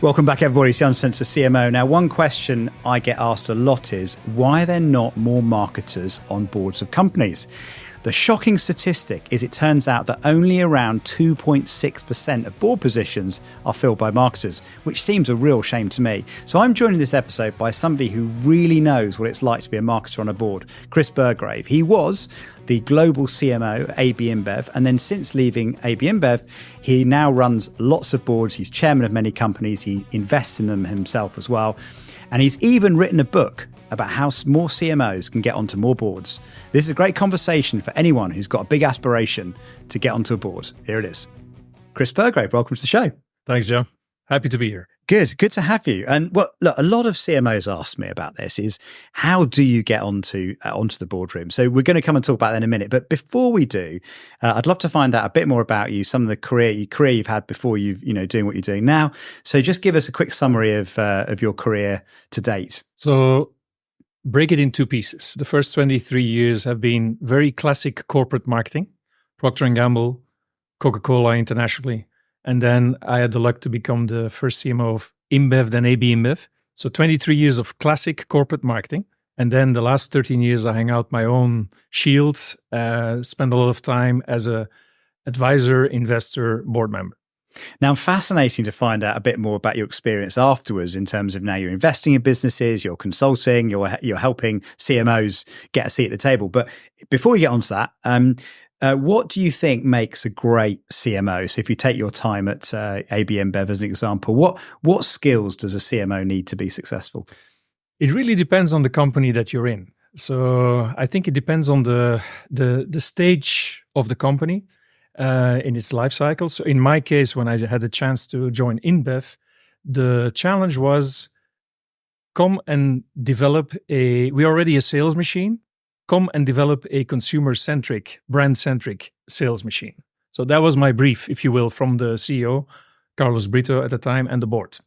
Welcome back, everybody. It's Jan Sensor, CMO. Now, one question I get asked a lot is, why are there not more marketers on boards of companies? The shocking statistic is it turns out that only around 2.6% of board positions are filled by marketers, which seems a real shame to me. So I'm joining this episode by somebody who really knows what it's like to be a marketer on a board, Chris Burggraeve. He was the global CMO at AB InBev, and then since leaving AB InBev, he now runs lots of boards. He's chairman of many companies. He invests in them himself as well. And he's even written a book about how more CMOs can get onto more boards. This is a great conversation for anyone who's got a big aspiration to get onto a board. Here it is. Chris Burggraeve, welcome to the show. Thanks, Joe. Happy to be here. Good to have you. And look, a lot of CMOs ask me about this is, how do you get onto the boardroom? So we're going to come and talk about that in a minute. But before we do, I'd love to find out a bit more about you, some of the career you've had before doing what you're doing now. So just give us a quick summary of your career to date. So break it in two pieces. The first 23 years have been very classic corporate marketing, Procter & Gamble, Coca-Cola internationally. And then I had the luck to become the first CMO of InBev, then AB InBev. So 23 years of classic corporate marketing. And then the last 13 years, I hang out my own shield, spend a lot of time as a advisor, investor, board member. Now, fascinating to find out a bit more about your experience afterwards in terms of now you're investing in businesses, you're consulting, you're helping CMOs get a seat at the table. But before we get onto that, what do you think makes a great CMO? So if you take your time at AB InBev as an example, what skills does a CMO need to be successful? It really depends on the company that you're in. So I think it depends on the stage of the company in its life cycle. So in my case, when I had a chance to join InBev, the challenge was come and develop we're already a sales machine. Come and develop a consumer-centric, brand-centric sales machine. So that was my brief, if you will, from the CEO, Carlos Brito at the time, and the board.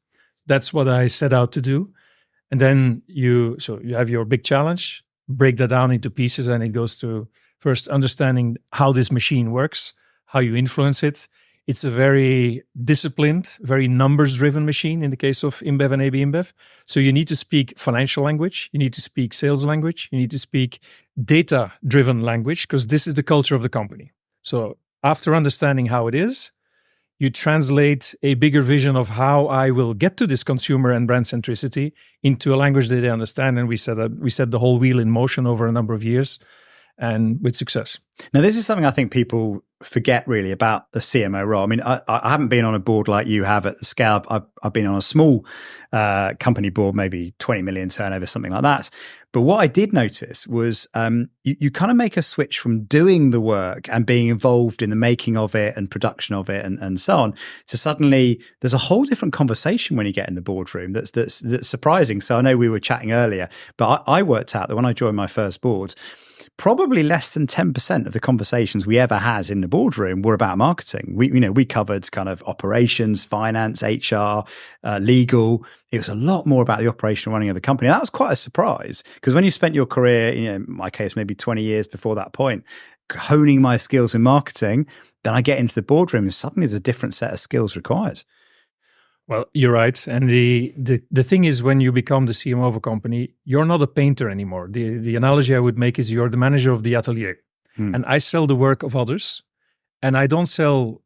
That's what I set out to do. And then you have your big challenge, break that down into pieces, and it goes to first understanding how this machine works, how you influence it. It's a very disciplined, very numbers-driven machine in the case of InBev and AB InBev. So you need to speak financial language, you need to speak sales language, you need to speak data-driven language, because this is the culture of the company. So after understanding how it is, you translate a bigger vision of how I will get to this consumer and brand centricity into a language that they understand. And we set the whole wheel in motion over a number of years, and with success. Now, this is something I think people forget really about the CMO role. I mean, I haven't been on a board like you have at the scale. I've been on a small company board, maybe 20 million turnover, something like that. But what I did notice was you kind of make a switch from doing the work and being involved in the making of it and production of it and so on, to suddenly there's a whole different conversation when you get in the boardroom that's surprising. So I know we were chatting earlier, but I worked out that when I joined my first board, probably less than 10% of the conversations we ever had in the boardroom were about marketing. We covered kind of operations, finance, HR, legal. It was a lot more about the operational running of the company. And that was quite a surprise, because when you spent your career, in my case, maybe 20 years before that point, honing my skills in marketing, then I get into the boardroom and suddenly there's a different set of skills required. Well, you're right. And the thing is, when you become the CMO of a company, you're not a painter anymore. The analogy I would make is you're the manager of the atelier. And I sell the work of others. And I don't sell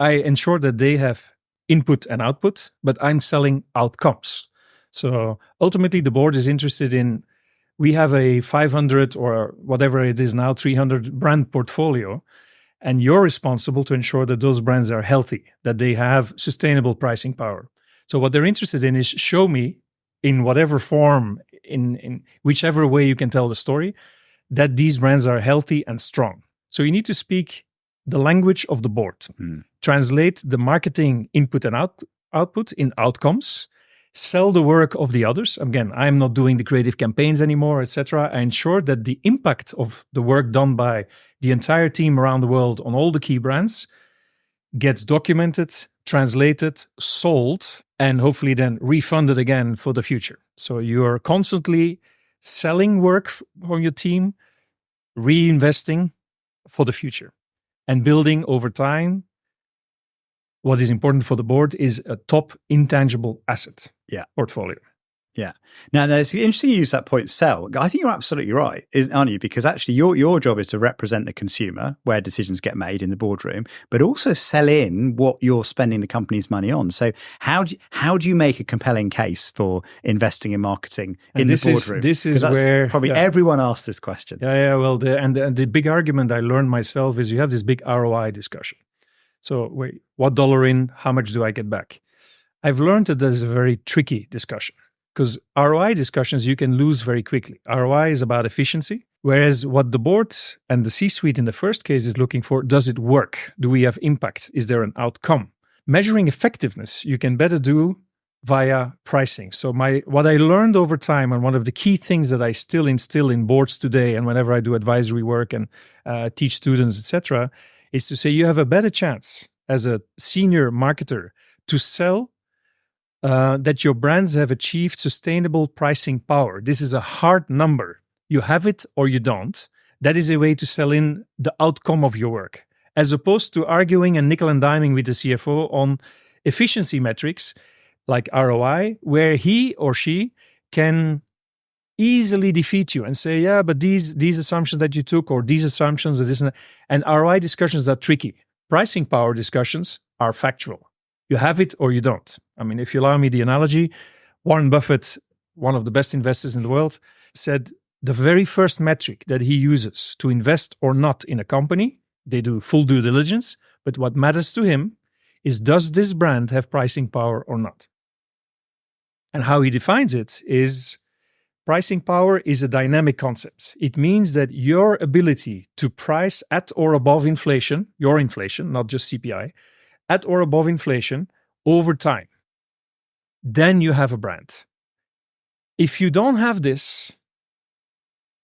I ensure that they have input and output, but I'm selling outcomes. So ultimately, the board is interested in, we have a 500 or whatever it is now, 300 brand portfolio. And you're responsible to ensure that those brands are healthy, that they have sustainable pricing power. So what they're interested in is, show me in whatever form, in whichever way you can tell the story, that these brands are healthy and strong. So you need to speak the language of the board, translate the marketing input and output in outcomes, sell the work of the others. Again, I'm not doing the creative campaigns anymore, etc. I ensure that the impact of the work done by the entire team around the world on all the key brands gets documented, translated, sold, and hopefully then refunded again for the future. So you're constantly selling work from your team, reinvesting for the future, and building over time what is important for the board is a top intangible asset portfolio. Yeah. Now, it's interesting you use that point, sell. I think you're absolutely right, aren't you? Because actually your job is to represent the consumer where decisions get made in the boardroom, but also sell in what you're spending the company's money on. So how do you make a compelling case for investing in marketing in the boardroom? This is where probably everyone asks this question. Yeah. Well, the big argument I learned myself is you have this big ROI discussion. So wait, what dollar in, how much do I get back? I've learned that there's a very tricky discussion. Because ROI discussions you can lose very quickly. ROI is about efficiency, whereas what the board and the C-suite in the first case is looking for, does it work? Do we have impact? Is there an outcome? Measuring effectiveness, you can better do via pricing. So what I learned over time, and one of the key things that I still instill in boards today, and whenever I do advisory work and teach students, etc., is to say you have a better chance as a senior marketer to sell that your brands have achieved sustainable pricing power. This is a hard number. You have it or you don't. That is a way to sell in the outcome of your work, as opposed to arguing and nickel and diming with the CFO on efficiency metrics like ROI, where he or she can easily defeat you and say, yeah, but these assumptions that you took, or these assumptions, or this and ROI discussions are tricky. Pricing power discussions are factual. You have it or you don't. I mean, if you allow me the analogy, Warren Buffett, one of the best investors in the world, said the very first metric that he uses to invest or not in a company, they do full due diligence, but what matters to him is, does this brand have pricing power or not? And how he defines it is, pricing power is a dynamic concept. It means that your ability to price at or above inflation, your inflation, not just CPI, at or above inflation over time, then you have a brand. If you don't have this,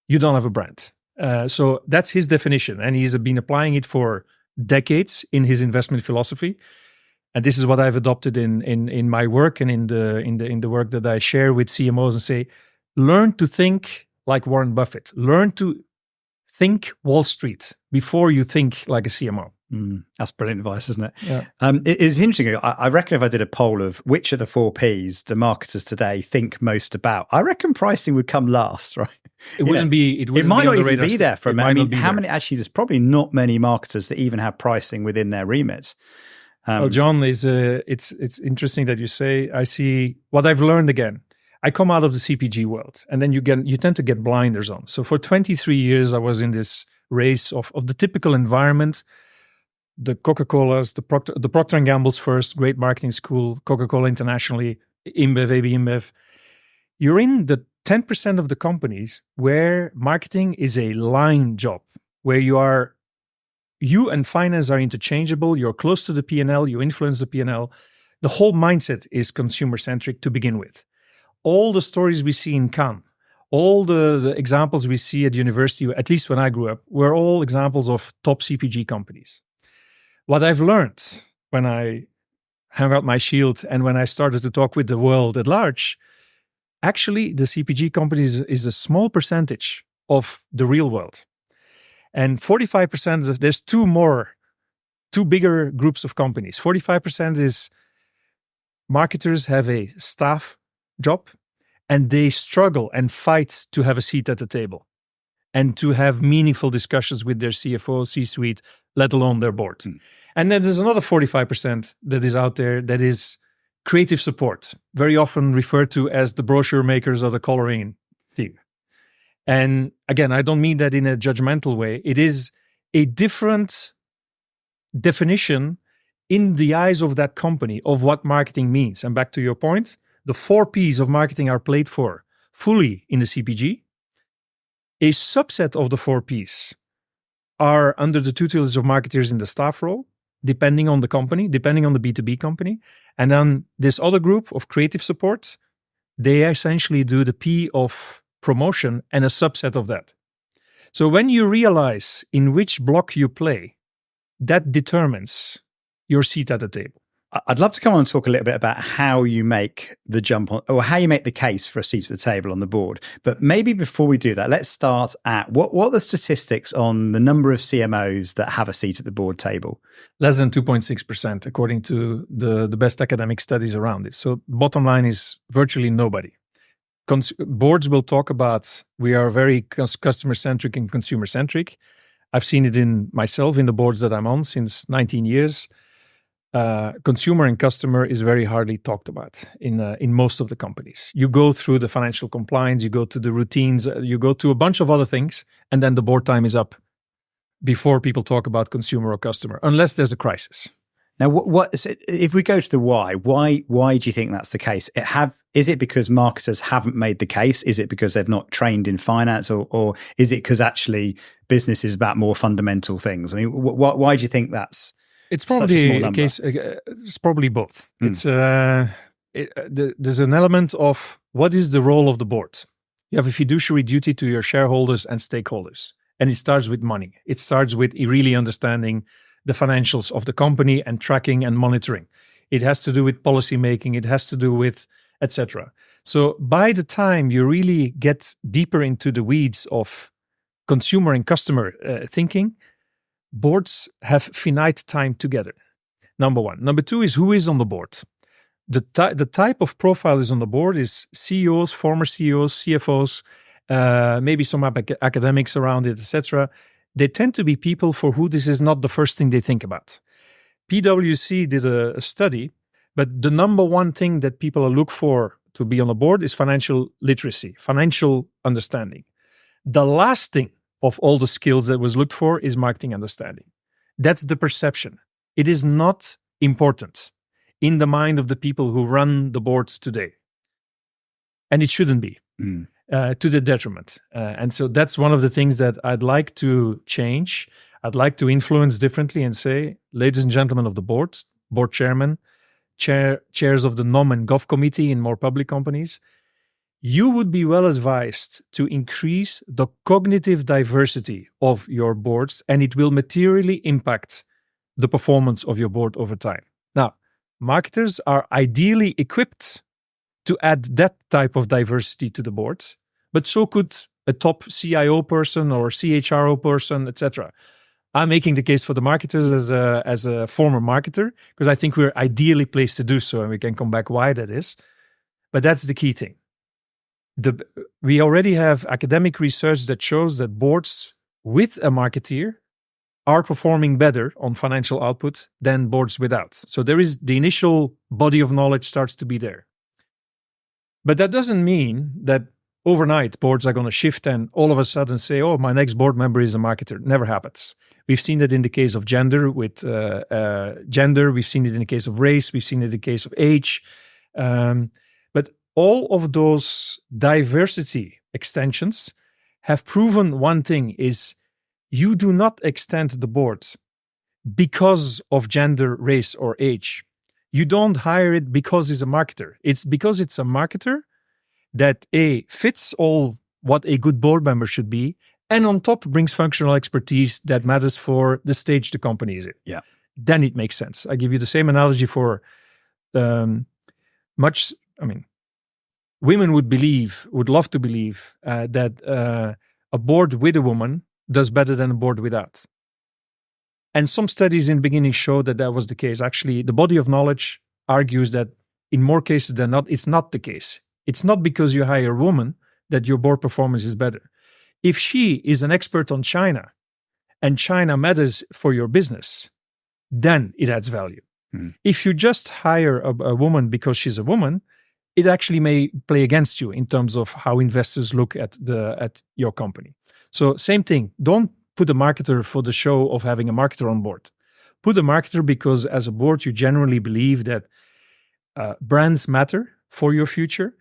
you don't have a brand. So that's his definition, and he's been applying it for decades in his investment philosophy. And this is what I've adopted in my work and in the work that I share with CMOs, and say, learn to think like Warren Buffett. Learn to think Wall Street before you think like a CMO. That's brilliant advice, isn't it? Yeah. It's interesting. I reckon if I did a poll of which of the 4 Ps do marketers today think most about, I reckon pricing would come last, right? It wouldn't be. It might not even be there for a minute. I mean, how many? Actually, there's probably not many marketers that even have pricing within their remits. Well, John, it's interesting that you say. I see what I've learned again. I come out of the CPG world, and then you tend to get blinders on. So for 23 years, I was in this race of the typical environment. The Coca-Colas, the Procter & Gamble's first, great marketing school, Coca-Cola internationally, InBev, AB InBev. You're in the 10% of the companies where marketing is a line job, where you and finance are interchangeable, you're close to the P&L, you influence the P&L. The whole mindset is consumer-centric to begin with. All the stories we see in Cannes, all the examples we see at university, at least when I grew up, were all examples of top CPG companies. What I've learned when I hung out my shield and when I started to talk with the world at large, actually the CPG companies is a small percentage of the real world. And 45%, there's two bigger groups of companies. 45% is marketers have a staff job and they struggle and fight to have a seat at the table and to have meaningful discussions with their CFO, C-suite, let alone their board. And then there's another 45% that is out there that is creative support, very often referred to as the brochure makers or the coloring team. And again, I don't mean that in a judgmental way. It is a different definition in the eyes of that company of what marketing means. And back to your point, the 4 Ps of marketing are played for fully in the CPG. A subset of the 4 Ps are under the tutelage of marketers in the staff role, depending on the company, depending on the B2B company. And then this other group of creative support, they essentially do the P of promotion and a subset of that. So when you realize in which block you play, that determines your seat at the table. I'd love to come on and talk a little bit about how you make the jump on, or how you make the case for a seat at the table on the board. But maybe before we do that, let's start at what are the statistics on the number of CMOs that have a seat at the board table? Less than 2.6%, according to the best academic studies around it. So bottom line is virtually nobody. Boards will talk about, we are very customer-centric and consumer-centric. I've seen it in myself, in the boards that I'm on since 19 years. Consumer and customer is very hardly talked about in most of the companies. You go through the financial compliance, you go to the routines, you go to a bunch of other things, and then the board time is up before people talk about consumer or customer, unless there's a crisis. Now, what is it, if we go to the why do you think that's the case? Is it because marketers haven't made the case? Is it because they've not trained in finance, or is it because actually business is about more fundamental things? I mean, why do you think that's? It's probably a case. It's probably both. It's there's an element of what is the role of the board. You have a fiduciary duty to your shareholders and stakeholders, and it starts with money. It starts with really understanding the financials of the company and tracking and monitoring. It has to do with policy making. It has to do with etc. So by the time you really get deeper into the weeds of consumer and customer thinking, boards have finite time together. Number one. Number two is who is on the board. The type of profile is on the board is CEOs, former CEOs, CFOs, maybe some academics around it, etc. They tend to be people for who this is not the first thing they think about. PwC did a study, but the number one thing that people look for to be on the board is financial literacy, financial understanding. The last thing of all the skills that was looked for is marketing understanding. That's the perception. It is not important in the mind of the people who run the boards today. And it shouldn't be, to the detriment. And so that's one of the things that I'd like to change. I'd like to influence differently and say, ladies and gentlemen of the board chairman, chairs of the Nom and Gov committee in more public companies, you would be well advised to increase the cognitive diversity of your boards, and it will materially impact the performance of your board over time. Now, marketers are ideally equipped to add that type of diversity to the board, but so could a top CIO person or CHRO person, etc. I'm making the case for the marketers as a former marketer, because I think we're ideally placed to do so, and we can come back why that is. But that's the key thing. We already have academic research that shows that boards with a marketeer are performing better on financial output than boards without. So there is the initial body of knowledge starts to be there. But that doesn't mean that overnight boards are going to shift and all of a sudden say, oh, my next board member is a marketer. It never happens. We've seen that in the case of gender with gender. We've seen it in the case of race. We've seen it in the case of age. But all of those diversity extensions have proven one thing is you do not extend the board because of gender, race, or age. You don't hire it because he's a marketer. It's because it's a marketer that fits all what a good board member should be, and on top brings functional expertise that matters for the stage the company is in. Yeah. Then it makes sense. I give you the same analogy for women would love to believe that a board with a woman does better than a board without. And some studies in the beginning showed that was the case. Actually, the body of knowledge argues that in more cases than not, it's not the case. It's not because you hire a woman that your board performance is better. If she is an expert on China and China matters for your business, then it adds value. If you just hire a woman because she's a woman, it actually may play against you in terms of how investors look at your company. So same thing. Don't put a marketer for the show of having a marketer on board. Put a marketer because as a board, you generally believe that brands matter for your future.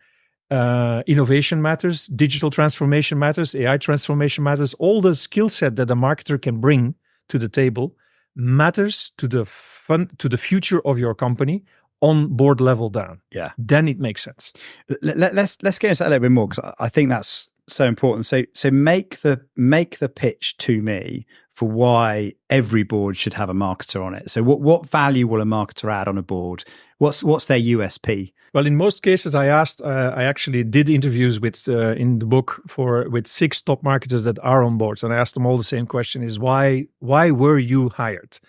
Innovation matters, digital transformation matters, AI transformation matters. All the skill set that a marketer can bring to the table matters to the future of your company on board level down. Yeah. Then it makes sense. Let's get into that a little bit more, because I think that's so important. So make the pitch to me for why every board should have a marketer on it. So what value will a marketer add on a board? What's their USP? Well, in most cases, I actually did interviews with in the book with 6 top marketers that are on boards, and I asked them all the same question: is why were you hired?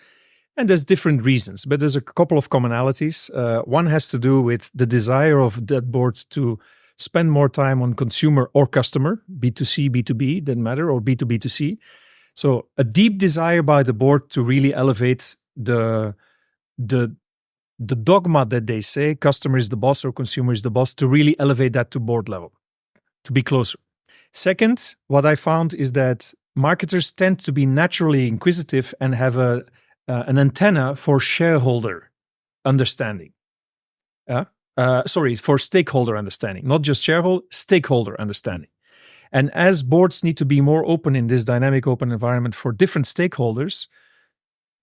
And there's different reasons, but there's a couple of commonalities. One has to do with the desire of that board to spend more time on consumer or customer, B2C, B2B, doesn't matter, or B2B2C. So a deep desire by the board to really elevate the dogma that they say, customer is the boss or consumer is the boss, to really elevate that to board level, to be closer. Second, what I found is that marketers tend to be naturally inquisitive and have an antenna for shareholder understanding. For stakeholder understanding, not just shareholder, stakeholder understanding. And as boards need to be more open in this dynamic open environment for different stakeholders,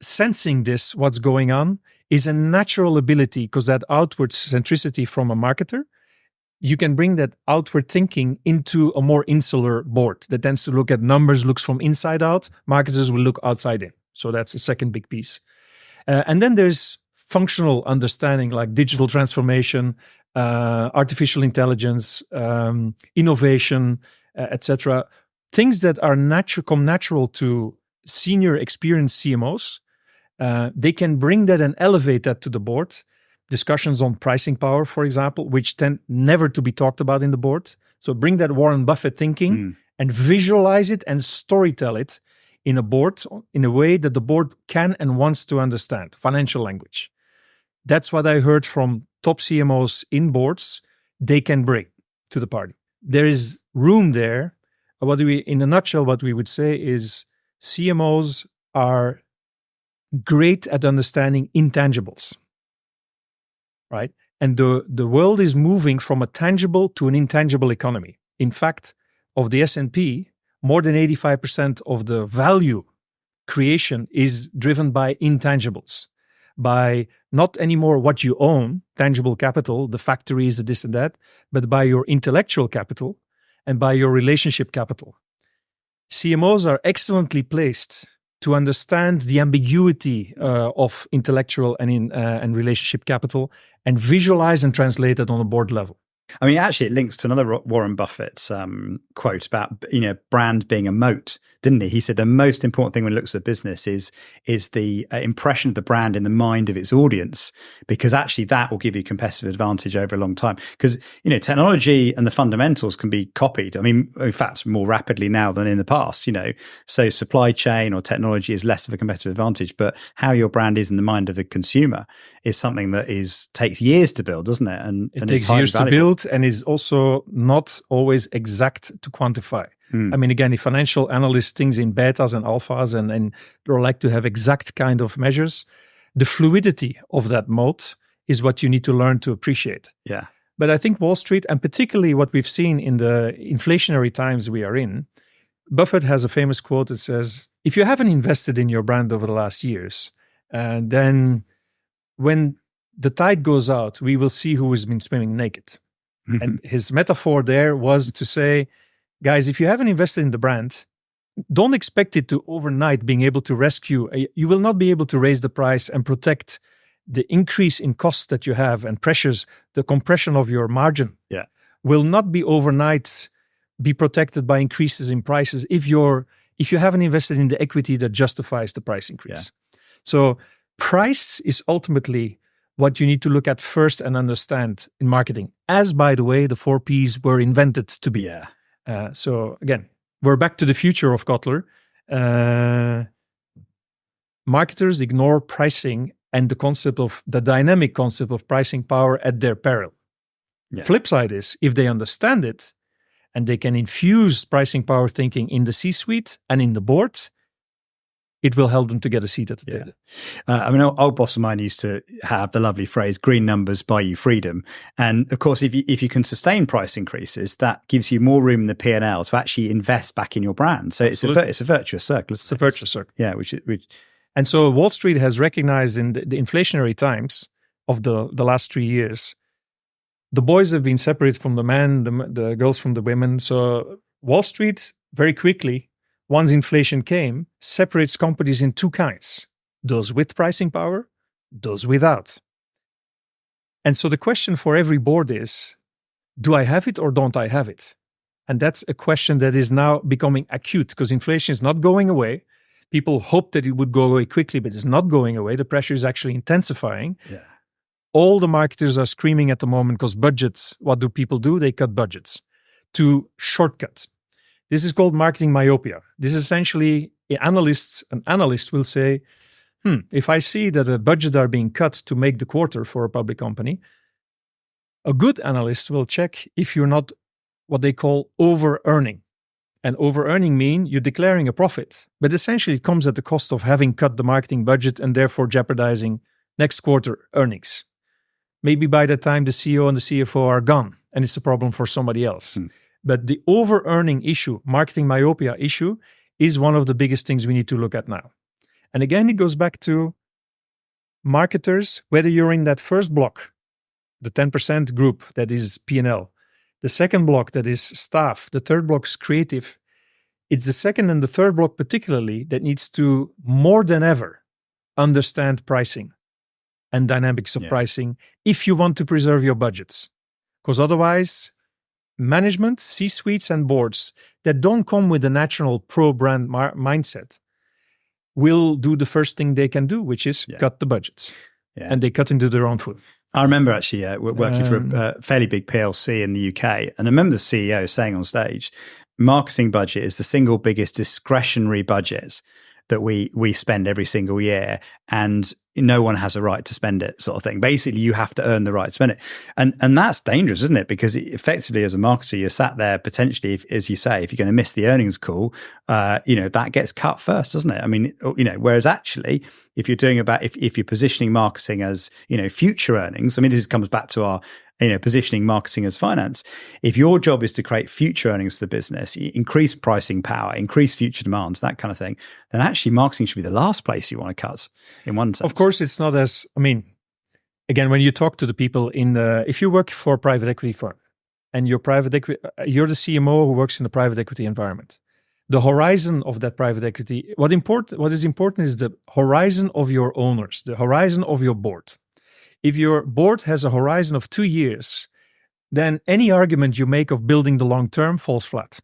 sensing this, what's going on, is a natural ability, because that outward centricity from a marketer, you can bring that outward thinking into a more insular board that tends to look at numbers, looks from inside out. Marketers will look outside in. So that's the second big piece. And then there's functional understanding like digital transformation, artificial intelligence, innovation, etc. Things that are come natural to senior experienced CMOs. They can bring that and elevate that to the board. Discussions on pricing power, for example, which tend never to be talked about in the board. So bring that Warren Buffett thinking and visualize it and storytell it in a board in a way that the board can and wants to understand, financial language. That's what I heard from top CMOs in boards they can bring to the party. There is room there. In a nutshell, what we would say is CMOs are great at understanding intangibles, right? And the world is moving from a tangible to an intangible economy. In fact, of the S&P, more than 85% of the value creation is driven by intangibles, by not anymore what you own, tangible capital, the factories, the this and that, but by your intellectual capital and by your relationship capital. CMOs are excellently placed to understand the ambiguity of intellectual and relationship capital and visualize and translate it on a board level. I mean, actually, it links to another Warren Buffett's quote about, brand being a moat, didn't he? He said the most important thing when it looks at a business is the impression of the brand in the mind of its audience, because actually that will give you competitive advantage over a long time. Because, technology and the fundamentals can be copied. I mean, in fact, more rapidly now than in the past, So supply chain or technology is less of a competitive advantage, but how your brand is in the mind of the consumer is something that takes years to build, doesn't it? And it takes years to build. And is also not always exact to quantify. I mean, again, the financial analysts thinks in betas and alphas and they like to have exact kind of measures. The fluidity of that moat is what you need to learn to appreciate. Yeah. But I think Wall Street, and particularly what we've seen in the inflationary times we are in, Buffett has a famous quote that says, if you haven't invested in your brand over the last years, then when the tide goes out, we will see who has been swimming naked. And his metaphor there was to say, guys, if you haven't invested in the brand, don't expect it to overnight being able to rescue. You will not be able to raise the price and protect the increase in costs that you have and pressures, the compression of your margin. Yeah. Will not be overnight be protected by increases in prices if you haven't invested in the equity that justifies the price increase. Yeah. So price is ultimately what you need to look at first and understand in marketing. As, by the way, the 4 Ps were invented to be. Yeah. So again, we're back to the future of Kotler. Marketers ignore pricing and the dynamic concept of pricing power at their peril. Yeah. Flip side is, if they understand it and they can infuse pricing power thinking in the C-suite and in the board, it will help them to get a seat at the table. I mean, old boss of mine used to have the lovely phrase, green numbers buy you freedom. And of course, if you can sustain price increases, that gives you more room in the P&L to actually invest back in your brand. So it's a virtuous circle. It's a virtuous circle. Yeah. And so Wall Street has recognized in the inflationary times of the last 3 years, the boys have been separated from the men, the girls from the women. So Wall Street, very quickly, once inflation came, separates companies in two kinds. Those with pricing power, those without. And so the question for every board is, do I have it or don't I have it? And that's a question that is now becoming acute because inflation is not going away. People hope that it would go away quickly, but it's not going away. The pressure is actually intensifying. Yeah. All the marketers are screaming at the moment because budgets, what do people do? They cut budgets to shortcut. This is called marketing myopia. This is essentially an analyst will say, if I see that a budget are being cut to make the quarter for a public company, a good analyst will check if you're not what they call over-earning. And over-earning mean you're declaring a profit, but essentially it comes at the cost of having cut the marketing budget and therefore jeopardizing next quarter earnings. Maybe by the time the CEO and the CFO are gone and it's a problem for somebody else. But the over-earning issue, marketing myopia issue, is one of the biggest things we need to look at now. And again, it goes back to marketers, whether you're in that first block, the 10% group that is P&L, the second block that is staff, the third block is creative. It's the second and the third block particularly that needs to, more than ever, understand pricing and dynamics of pricing if you want to preserve your budgets. Because otherwise, management, C-suites and boards that don't come with a natural pro-brand mindset will do the first thing they can do, which is cut the budgets. Yeah. And they cut into their own food. I remember actually working for a fairly big PLC in the UK, and I remember the CEO saying on stage, marketing budget is the single biggest discretionary budget that we spend every single year, and no one has a right to spend it, sort of thing. Basically, you have to earn the right to spend it. And that's dangerous, isn't it? Because effectively, as a marketer, you're sat there potentially, as you say, if you're going to miss the earnings call, that gets cut first, doesn't it? I mean, whereas actually, if you're doing if you're positioning marketing as, future earnings, I mean, this comes back to our, positioning marketing as finance. If your job is to create future earnings for the business, increase pricing power, increase future demands, that kind of thing, then actually marketing should be the last place you want to cut in one sense. Of course, it's not as, again, when you talk to the people if you work for a private equity firm and you're the CMO who works in the private equity environment, the horizon of that private equity, what is important is the horizon of your owners, the horizon of your board. If your board has a horizon of 2 years, then any argument you make of building the long term falls flat.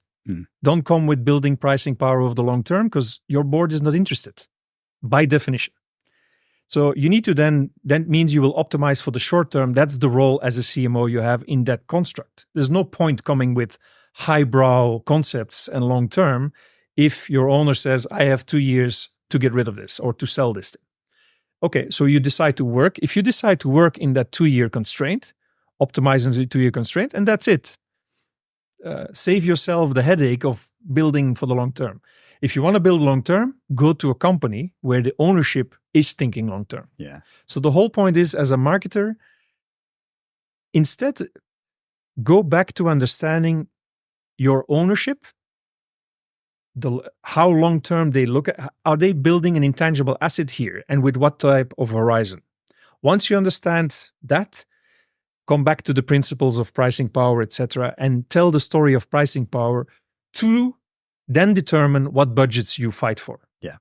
Don't come with building pricing power over the long term because your board is not interested by definition. So you need to that means you will optimize for the short term. That's the role as a CMO you have in that construct. There's no point coming with highbrow concepts and long term if your owner says, I have 2 years to get rid of this or to sell this thing. Okay, so you decide to work. If you decide to work in that 2-year constraint, optimize in the 2-year constraint, and that's it. Save yourself the headache of building for the long term. If you want to build long term, go to a company where the ownership is thinking long term. Yeah. So the whole point is, as a marketer, instead, go back to understanding your ownership, how long term they look at. Are they building an intangible asset here, and with what type of horizon? Once you understand that, come back to the principles of pricing power, etc., and tell the story of pricing power to then determine what budgets you fight for. Yeah.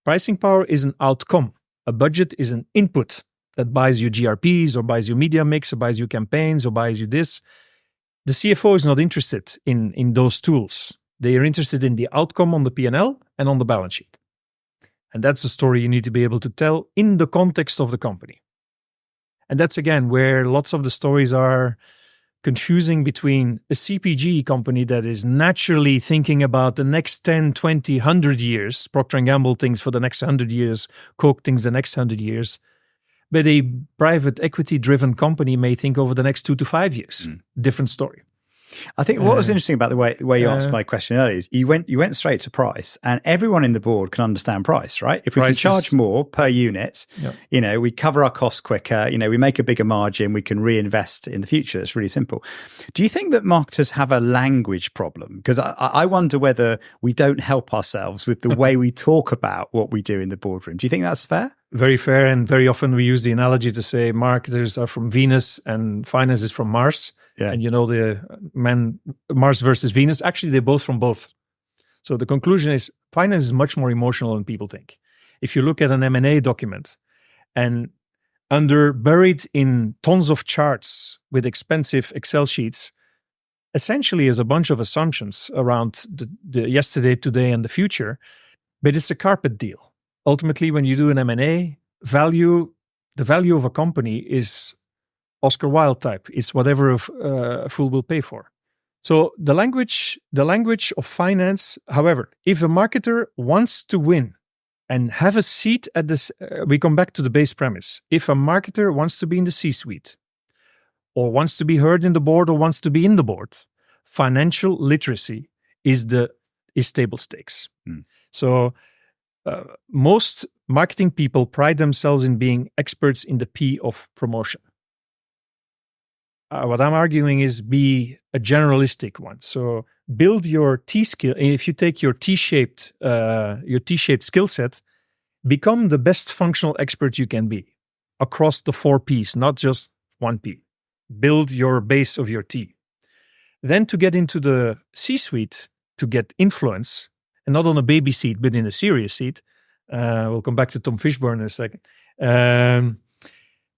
Pricing power is an outcome. A budget is an input that buys you GRPs or buys you media mix or buys you campaigns or buys you this. The CFO is not interested in those tools. They are interested in the outcome on the P&L and on the balance sheet. And that's the story you need to be able to tell in the context of the company. And that's, again, where lots of the stories are confusing between a CPG company that is naturally thinking about the next 10, 20, 100 years. Procter & Gamble thinks for the next 100 years. Coke thinks the next 100 years. But a private equity-driven company may think over the next 2 to 5 years. Different story. I think what was interesting about the way you answered my question earlier is you went straight to price, and everyone in the board can understand price, right? If we can charge more per unit, we cover our costs quicker, we make a bigger margin, we can reinvest in the future. It's really simple. Do you think that marketers have a language problem? Because I wonder whether we don't help ourselves with the way we talk about what we do in the boardroom. Do you think that's fair? Very fair, and very often we use the analogy to say marketers are from Venus and finance is from Mars. And the Mars versus Venus, actually, they're both from both. So the conclusion is finance is much more emotional than people think. If you look at an M&A document and buried in tons of charts with expensive Excel sheets, essentially is a bunch of assumptions around the yesterday, today, and the future, but it's a carpet deal. Ultimately, when you do an M&A, the value of a company is Oscar Wilde type. It's whatever a fool will pay for. So the language of finance, however, if a marketer wants to win and have a seat at this, we come back to the base premise. If a marketer wants to be in the C-suite, or wants to be heard in the board, or wants to be in the board, financial literacy is table stakes. So most marketing people pride themselves in being experts in the P of promotion. What I'm arguing is be a generalistic one. So build your T skill. If you take your T-shaped skill set, become the best functional expert you can be across the 4 Ps, not just 1 P. Build your base of your T. Then to get into the C-suite, to get influence, and not on a baby seat, but in a serious seat. We'll come back to Tom Fishburne in a second.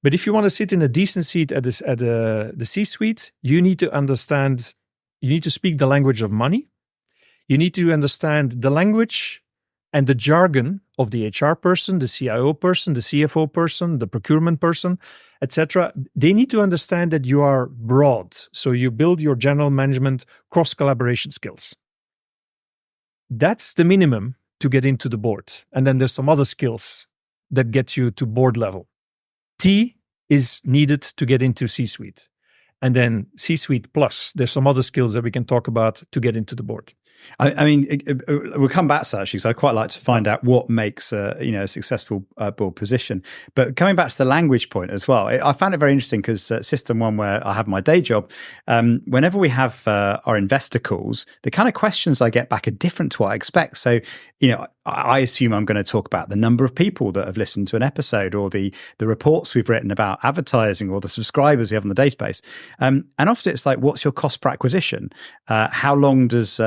But if you want to sit in a decent seat at the C-suite, you need to understand, you need to speak the language of money. You need to understand the language and the jargon of the HR person, the CIO person, the CFO person, the procurement person, etc. They need to understand that you are broad. So you build your general management cross-collaboration skills. That's the minimum to get into the board. And then there's some other skills that get you to board level. T is needed to get into C-suite. And then C-suite plus, there's some other skills that we can talk about to get into the board. I mean, we'll come back to that actually, because I'd quite like to find out what makes a successful board position. But coming back to the language point as well, I found it very interesting because System One, where I have my day job, whenever we have our investor calls, the kind of questions I get back are different to what I expect. So, I assume I'm going to talk about the number of people that have listened to an episode, or the reports we've written about advertising, or the subscribers we have on the database. And often it's like, what's your cost per acquisition? How long does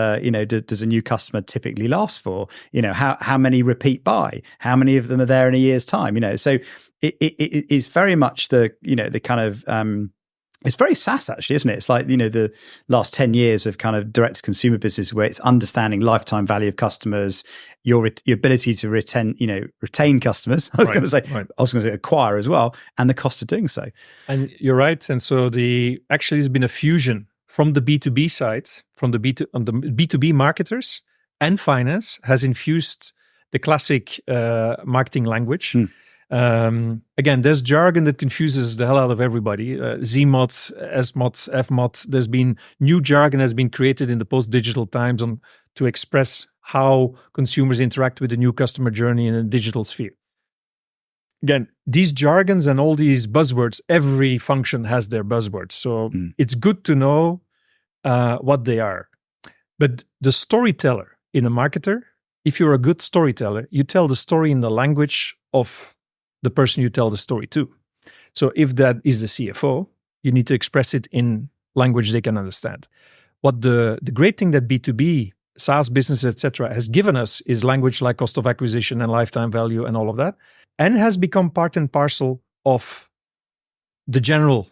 does a new customer typically last for? How many repeat buy? How many of them are there in a year's time? So it is very much the kind of it's very SaaS actually, isn't it? It's like, the last 10 years of kind of direct to consumer business, where it's understanding lifetime value of customers, your ability to retain customers. I was going to say acquire as well, and the cost of doing so. And you're right. And so actually has been a fusion from the B2B side, on the B2B marketers, and finance has infused the classic marketing language. Again, there's jargon that confuses the hell out of everybody. ZMOD, SMOD, FMOD. There's been new jargon has been created in the post-digital times to express how consumers interact with the new customer journey in a digital sphere. Again, these jargons and all these buzzwords, every function has their buzzwords. So it's good to know what they are. But the storyteller in a marketer, if you're a good storyteller, you tell the story in the language of the person you tell the story to. So if that is the CFO, you need to express it in language they can understand. What the great thing that B2B, SaaS business, etc., has given us is language like cost of acquisition and lifetime value and all of that, and has become part and parcel of the general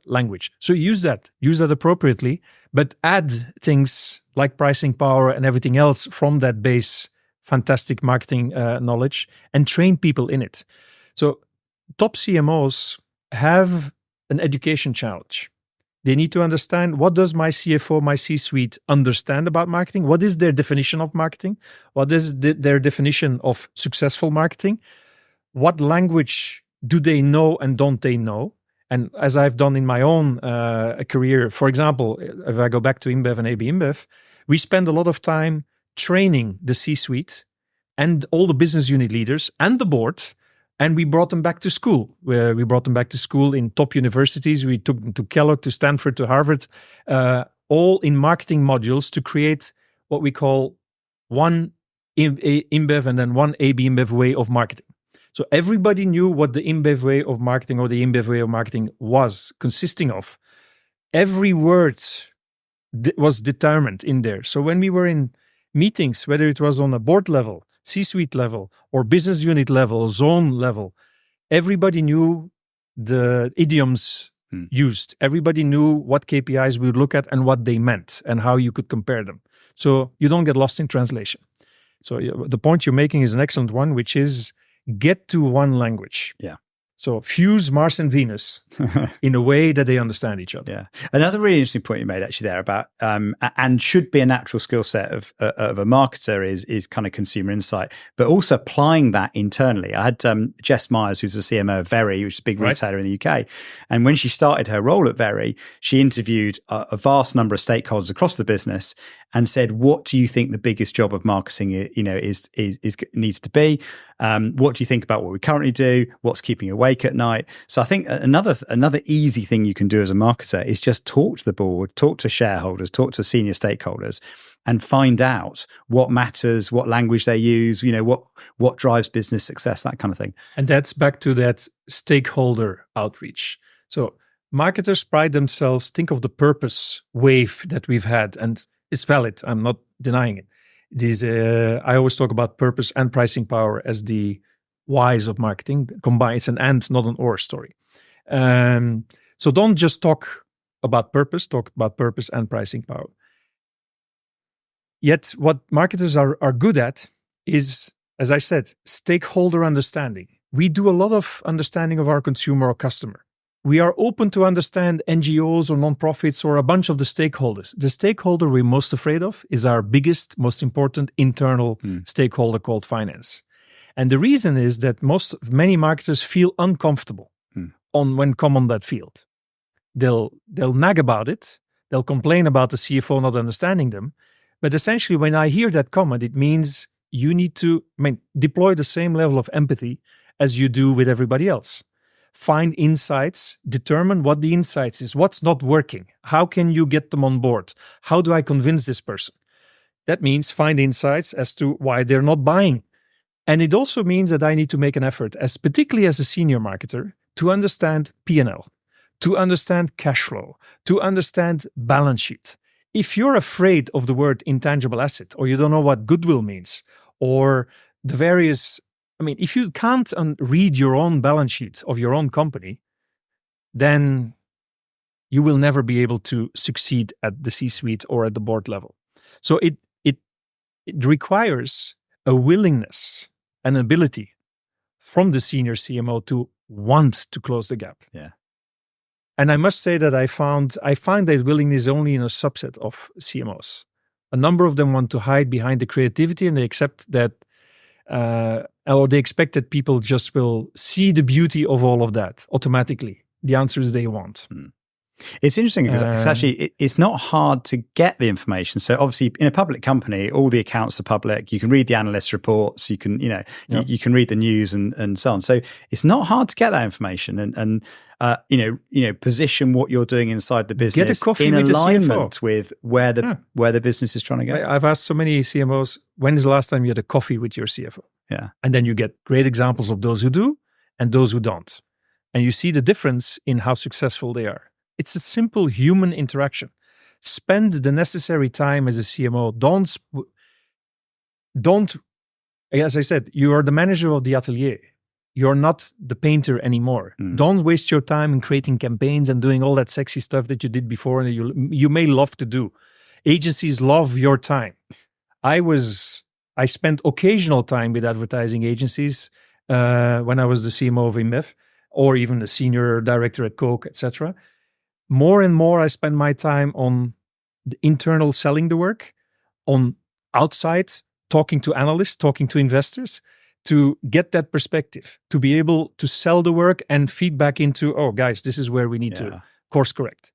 language. So use that appropriately, but add things like pricing power and everything else from that base, fantastic marketing knowledge, and train people in it. So top CMOs have an education challenge. They need to understand, what does my CFO, my C-suite understand about marketing? What is their definition of marketing? What is their definition of successful marketing? What language do they know and don't they know? And as I've done in my own career, for example, if I go back to InBev and AB InBev, we spend a lot of time training the C-suite and all the business unit leaders and the board. And we brought them back to school. We brought them back to school in top universities. We took them to Kellogg, to Stanford, to Harvard, all in marketing modules to create what we call one InBev and then one AB InBev way of marketing. So everybody knew what the InBev way of marketing or the InBev way of marketing was consisting of. every word was determined in there. So when we were in meetings, whether it was on a board level, C-suite level, or business unit level, zone level, everybody knew the idioms used. Everybody knew what KPIs we would look at and what they meant and how you could compare them. So you don't get lost in translation. So the point you're making is an excellent one, which is get to one language. Yeah. So fuse Mars and Venus in a way that they understand each other. Yeah. Another really interesting point you made actually there about, and should be a natural skill set of a marketer is kind of consumer insight, but also applying that internally. I had Jess Myers, who's the CMO of Very, which is a big retailer in the UK. And when she started her role at Very, she interviewed a vast number of stakeholders across the business and said, what do you think the biggest job of marketing, is needs to be? What do you think about what we currently do? What's keeping you awake at night? So I think another easy thing you can do as a marketer is just talk to the board, talk to shareholders, talk to senior stakeholders, and find out what matters, what language they use, what drives business success, that kind of thing. And that's back to that stakeholder outreach. So marketers pride themselves, think of the purpose wave that we've had, and it's valid. I'm not denying it. I always talk about purpose and pricing power as the whys of marketing. Combine, it's an and, not an or story. So don't just talk about purpose, talk about purpose and pricing power. Yet what marketers are good at is, as I said, stakeholder understanding. We do a lot of understanding of our consumer or customer. We are open to understand NGOs or nonprofits or a bunch of the stakeholders. The stakeholder we're most afraid of is our biggest, most important internal stakeholder called finance. And the reason is that many marketers feel uncomfortable when come on that field. They'll nag about it. They'll complain about the CFO not understanding them. But essentially, when I hear that comment, it means you need to deploy the same level of empathy as you do with everybody else. Find insights, determine what the insights is, what's not working, how can you get them on board, how do I convince this person? That means find insights as to why they're not buying. And it also means that I need to make an effort, particularly as a senior marketer, to understand P&L, to understand cash flow, to understand balance sheet. If you're afraid of the word intangible asset, or you don't know what goodwill means, or the various, if you can't read your own balance sheet of your own company, then you will never be able to succeed at the C-suite or at the board level. So it requires a willingness, an ability from the senior CMO to want to close the gap. Yeah. And I must say that I find that willingness only in a subset of CMOs. A number of them want to hide behind the creativity, and they accept that, or they expect that people just will see the beauty of all of that automatically. The answer is they won't. It's interesting because it's actually, it's not hard to get the information. So obviously in a public company, all the accounts are public. You can read the analyst reports, you can, you can read the news and so on. So it's not hard to get that information and position what you're doing inside the business get a coffee in with alignment with where the business is trying to go. I've asked so many CMOs, when is the last time you had a coffee with your CFO? Yeah. And then you get great examples of those who do and those who don't. And you see the difference in how successful they are. It's a simple human interaction. Spend the necessary time as a CMO. Don't, as I said, you are the manager of the atelier. You're not the painter anymore. Don't waste your time in creating campaigns and doing all that sexy stuff that you did before and you may love to do. Agencies love your time. I spent occasional time with advertising agencies when I was the CMO of InBev, or even the senior director at Coke, etc. More and more, I spend my time on the internal selling the work, on outside talking to analysts, talking to investors, to get that perspective, to be able to sell the work and feed back into, oh, guys, this is where we need to course correct.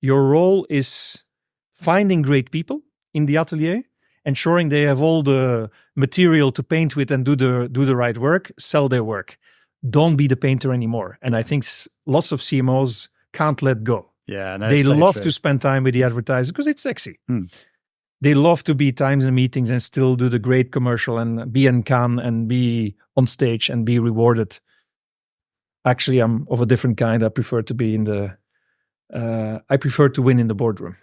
Your role is finding great people in the atelier, ensuring they have all the material to paint with and do the right work, sell their work. Don't be the painter anymore. And I think lots of CMOs can't let go. Yeah, they love to spend time with the advertiser because it's sexy. They love to be times in meetings and still do the great commercial and be in Cannes and be on stage and be rewarded. Actually, I'm of a different kind. I prefer to be in the I prefer to win in the boardroom.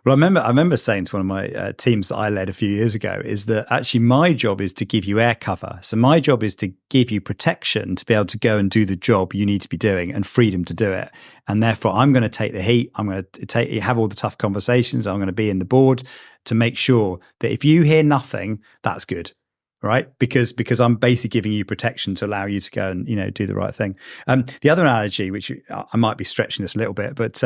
Well, I remember saying to one of my teams that I led a few years ago is that actually my job is to give you air cover. So my job is to give you protection to be able to go and do the job you need to be doing and freedom to do it. And therefore, I'm going to take the heat. I'm going to have all the tough conversations. I'm going to be in the board to make sure that if you hear nothing, that's good. Right, because I'm basically giving you protection to allow you to go and do the right thing. The other analogy, which I might be stretching this a little bit, but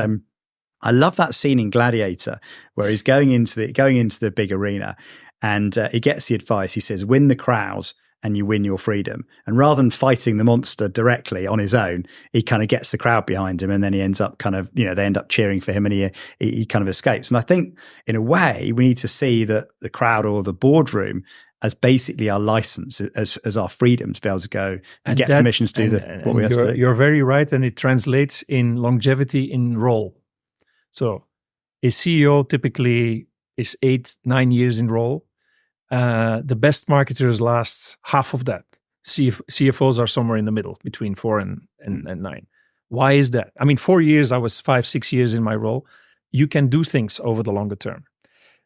I love that scene in Gladiator where he's going into the big arena, and he gets the advice. He says, "Win the crowd, and you win your freedom." And rather than fighting the monster directly on his own, he kind of gets the crowd behind him, and then he ends up kind of they end up cheering for him, and he kind of escapes. And I think in a way we need to see that the crowd or the boardroom as basically our license, as our freedom to be able to go and get permissions to do what we have to do. You're very right, and it translates in longevity in role. So a CEO typically is 8-9 years in role. The best marketers last half of that. CFOs are somewhere in the middle, between 4 and 9. Why is that? I mean, 4 years, I was 5-6 years in my role. You can do things over the longer term.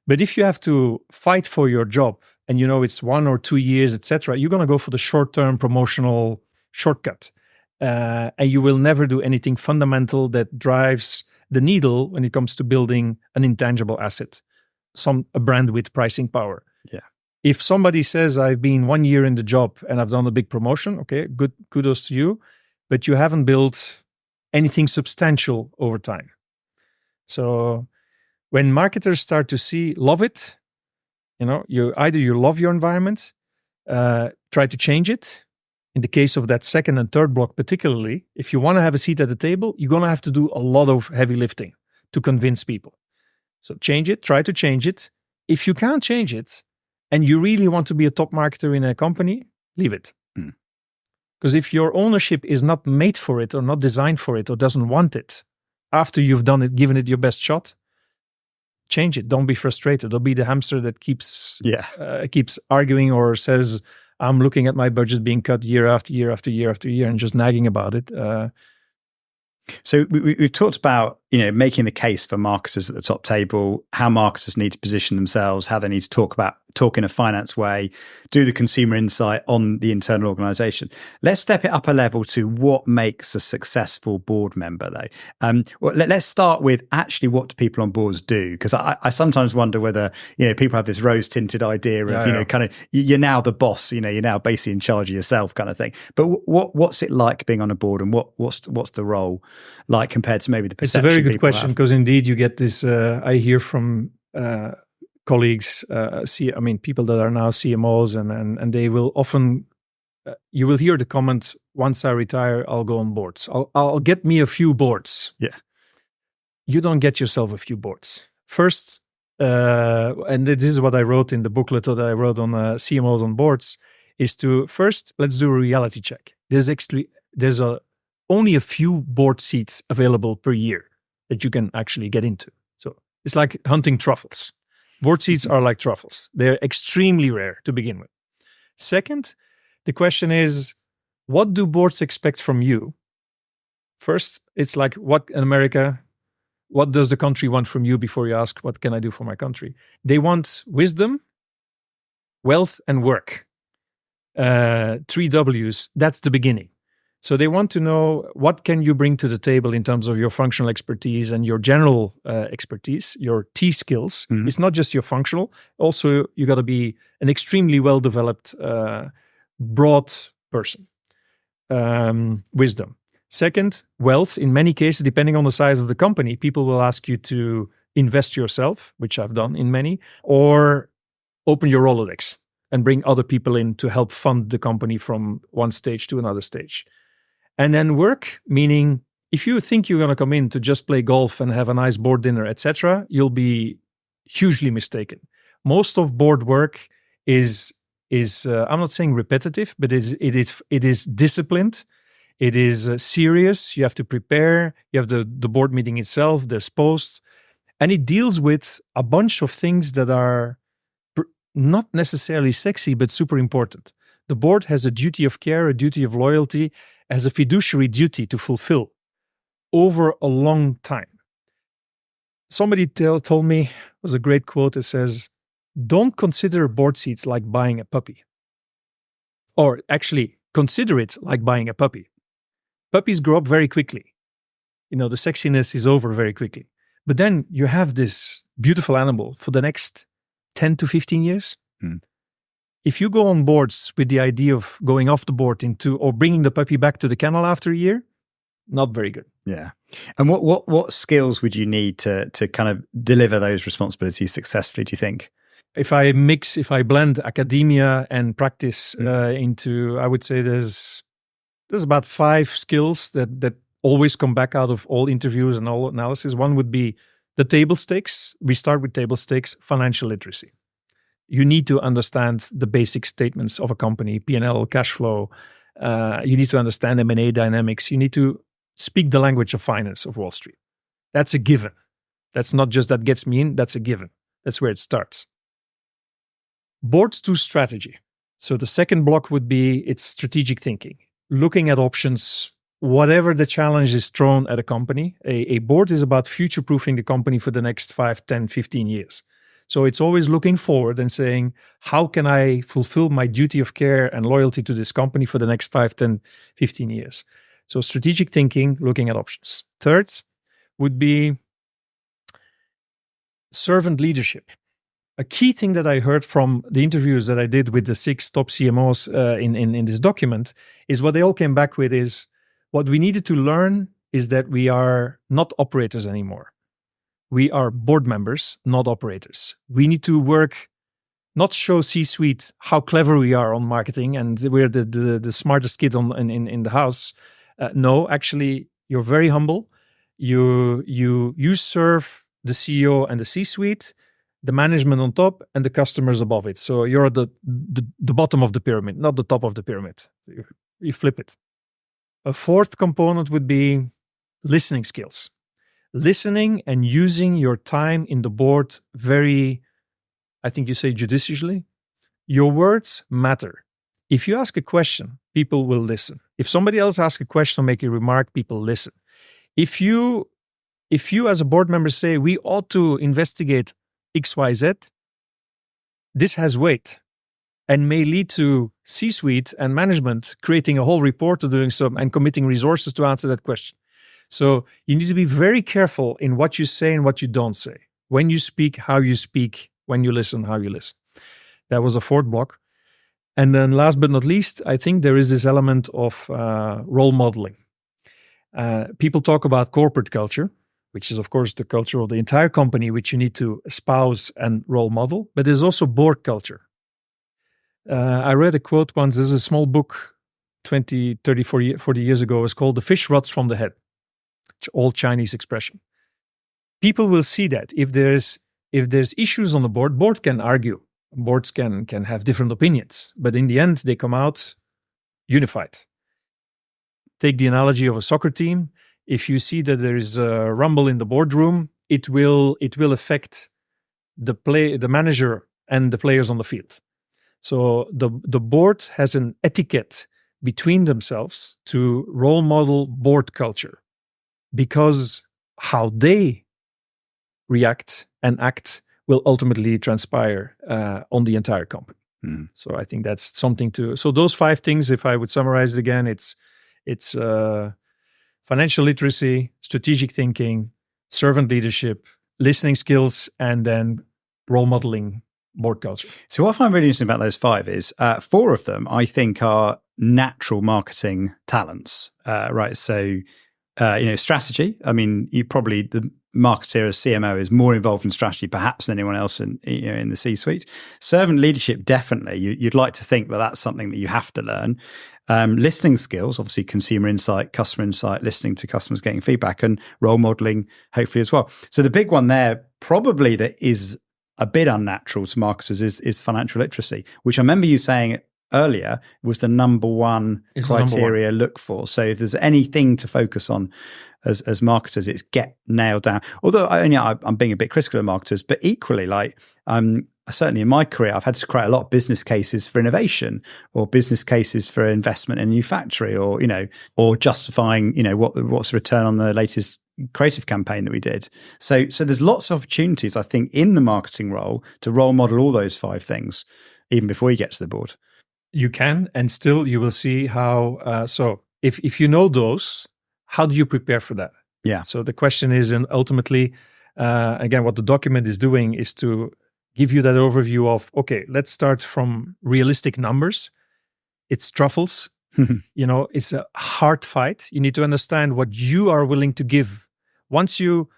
But if you have to fight for your job, and it's 1 or 2 years, etc., you're going to go for the short-term promotional shortcut. And you will never do anything fundamental that drives the needle when it comes to building an intangible asset, a brand with pricing power. Yeah. If somebody says, I've been 1 year in the job and I've done a big promotion, okay, good, kudos to you, but you haven't built anything substantial over time. So when marketers start to love it, you love your environment, try to change it. In the case of that second and third block particularly, if you want to have a seat at the table, you're going to have to do a lot of heavy lifting to convince people. So change it, try to change it. If you can't change it, and you really want to be a top marketer in a company, leave it. Because if your ownership is not made for it or not designed for it or doesn't want it, after you've done it, given it your best shot, change it. Don't be frustrated. Don't be the hamster that keeps arguing or says, I'm looking at my budget being cut year after year after year after year and just nagging about it. So we've talked about, making the case for marketers at the top table, how marketers need to position themselves, how they need to talk in a finance way, do the consumer insight on the internal organization. Let's step it up a level to what makes a successful board member, though. Let's start with actually what do people on boards do? Because I sometimes wonder whether, people have this rose-tinted idea of, kind of, you're now the boss, you're now basically in charge of yourself kind of thing. But what's it like being on a board, and what's the role like compared to maybe the perception? It's a very good question, because indeed you get this, I hear from colleagues, people that are now CMOs, and they will often, you will hear the comment, once I retire, I'll go on boards. I'll get me a few boards. Yeah. You don't get yourself a few boards. First, and this is what I wrote in the booklet that I wrote on CMOs on boards, is to first, let's do a reality check. There's only a few board seats available per year that you can actually get into. So it's like hunting truffles. Board seats are like truffles. They're extremely rare to begin with. Second, the question is, what do boards expect from you? First, it's like, what does the country want from you before you ask, what can I do for my country? They want wisdom, wealth, and work. 3 Ws, that's the beginning. So they want to know, what can you bring to the table in terms of your functional expertise and your general expertise, your T skills. Mm-hmm. It's not just your functional. Also, you got to be an extremely well-developed, broad person. Wisdom. Second, wealth. In many cases, depending on the size of the company, people will ask you to invest yourself, which I've done in many, or open your Rolodex and bring other people in to help fund the company from one stage to another stage. And then work, meaning if you think you're going to come in to just play golf and have a nice board dinner, etc., you'll be hugely mistaken. Most of board work is I'm not saying repetitive, but it is disciplined. It is serious. You have to prepare. You have the board meeting itself, there's posts, and it deals with a bunch of things that are not necessarily sexy, but super important. The board has a duty of care, a duty of loyalty, as a fiduciary duty to fulfill over a long time. somebody told me, it was a great quote. It says, don't consider board seats like buying a puppy. Or actually, consider it like buying a puppy. Puppies grow up very quickly. The sexiness is over very quickly. But then you have this beautiful animal for the next 10 to 15 years. If you go on boards with the idea of going off the board or bringing the puppy back to the kennel after a year, not very good. Yeah. And what skills would you need to kind of deliver those responsibilities successfully, do you think? If I blend academia and practice into, I would say there's about 5 skills that always come back out of all interviews and all analysis. One would be the table stakes. We start with table stakes, financial literacy. You need to understand the basic statements of a company, P&L, cash flow. You need to understand M&A dynamics. You need to speak the language of finance of Wall Street. That's a given. That's not just that gets me in, that's a given. That's where it starts. Boards to strategy. So the second block would be it's strategic thinking, looking at options, whatever the challenge is thrown at a company. A board is about future-proofing the company for the next 5, 10, 15 years. So it's always looking forward and saying, how can I fulfill my duty of care and loyalty to this company for the next 5, 10, 15 years? So strategic thinking, looking at options. Third would be servant leadership. A key thing that I heard from the interviews that I did with the 6 top CMOs in this document is what they all came back with is what we needed to learn is that we are not operators anymore. We are board members, not operators. We need to work, not show C-suite how clever we are on marketing and we're the smartest kid in the house. No, actually, you're very humble. You serve the CEO and the C-suite, the management on top, and the customers above it. So you're at the bottom of the pyramid, not the top of the pyramid. You flip it. A fourth component would be listening skills. Listening and using your time in the board very, I think you say judiciously. Your words matter. If you ask a question, people will listen. If somebody else asks a question or make a remark, people listen. If you as a board member say, we ought to investigate XYZ, this has weight and may lead to C-suite and management creating a whole report to doing some and committing resources to answer that question. So you need to be very careful in what you say and what you don't say. When you speak, how you speak. When you listen, how you listen. That was a fourth block. And then last but not least, I think there is this element of role modeling. People talk about corporate culture, which is, of course, the culture of the entire company, which you need to espouse and role model. But there's also board culture. I read a quote once. There's a small book 20, 30, 40 years ago. It's called The Fish Rots from the Head. Old Chinese expression. People will see that if there's issues on the board can argue. Boards can have different opinions. But in the end, they come out unified. Take the analogy of a soccer team. If you see that there is a rumble in the boardroom, it will affect the manager and the players on the field. So the board has an etiquette between themselves to role model board culture, because how they react and act will ultimately transpire on the entire company. So I think that's something to. So those 5 things, if I would summarize it again, it's financial literacy, strategic thinking, servant leadership, listening skills, and then role modeling board culture. So what I find really interesting about those 5 is 4 of them I think are natural marketing talents, right? So strategy. I mean, the marketer as CMO is more involved in strategy perhaps than anyone else in the C-suite. Servant leadership, definitely. You'd like to think that that's something that you have to learn. Listening skills, obviously consumer insight, customer insight, listening to customers, getting feedback, and role modeling, hopefully as well. So the big one there, probably that is a bit unnatural to marketers, is financial literacy, which I remember you saying earlier was the number one criteria look for. So if there's anything to focus on as marketers, it's get nailed down. Although I'm being a bit critical of marketers, but equally, certainly in my career, I've had to create a lot of business cases for innovation or business cases for investment in a new factory, or justifying, what's the return on the latest creative campaign that we did. So there's lots of opportunities, I think, in the marketing role to role model all those 5 things, even before you get to the board. You can, and still you will see how. So if you know those, how do you prepare for that? Yeah. So the question is, and ultimately, again, what the document is doing is to give you that overview of, okay, let's start from realistic numbers. It's truffles. It's a hard fight. You need to understand what you are willing to give. Once you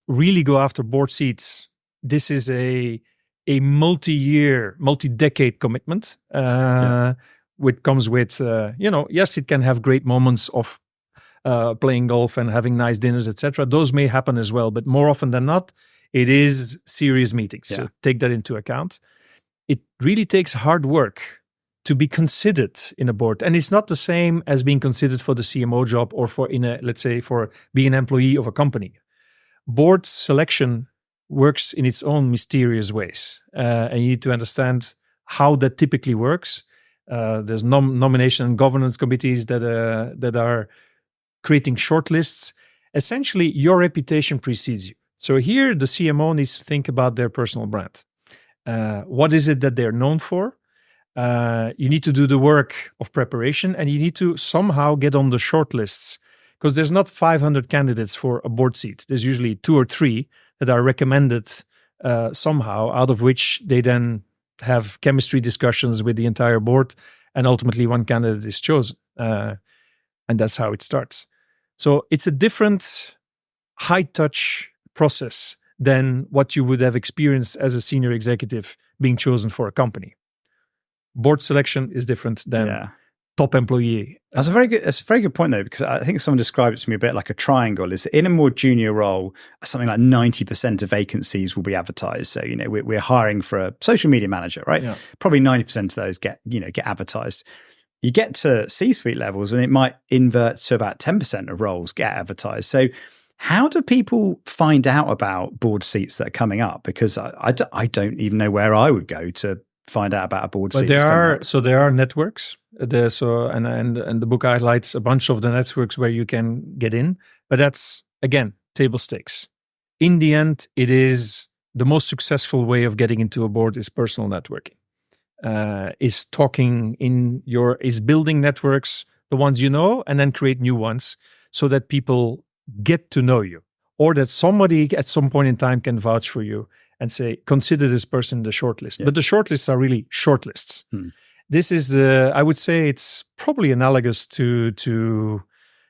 really go after board seats, this is a multi-year, multi-decade commitment, which comes with, yes, it can have great moments of playing golf and having nice dinners, etc. Those may happen as well, but more often than not, it is serious meetings. So take that into account. It really takes hard work to be considered in a board. And it's not the same as being considered for the CMO job or for being an employee of a company. Board selection works in its own mysterious ways. And you need to understand how that typically works. There's nomination and governance committees that are creating shortlists. Essentially, your reputation precedes you. So here, the CMO needs to think about their personal brand. What is it that they're known for? You need to do the work of preparation, and you need to somehow get on the shortlists, because there's not 500 candidates for a board seat. There's usually 2 or 3 that are recommended somehow, out of which they then have chemistry discussions with the entire board, and ultimately one candidate is chosen. And that's how it starts. So it's a different high-touch process than what you would have experienced as a senior executive being chosen for a company. Board selection is different than top employee. That's a very good point, though, because I think someone described it to me a bit like a triangle. Is in a more junior role, something like 90% of vacancies will be advertised. So, we're hiring for a social media manager, right? Yeah. Probably 90% of those get advertised. You get to C-suite levels and it might invert to about 10% of roles get advertised. So how do people find out about board seats that are coming up? Because I don't even know where I would go to find out about a board seat. There are networks. And the book highlights a bunch of the networks where you can get in. But that's, again, table stakes. In the end, it is the most successful way of getting into a board is personal networking. Is building networks, the ones you know, and then create new ones so that people get to know you, or that somebody at some point in time can vouch for you and say, consider this person in the shortlist. Yeah. But the shortlists are really shortlists. This is I would say it's probably analogous to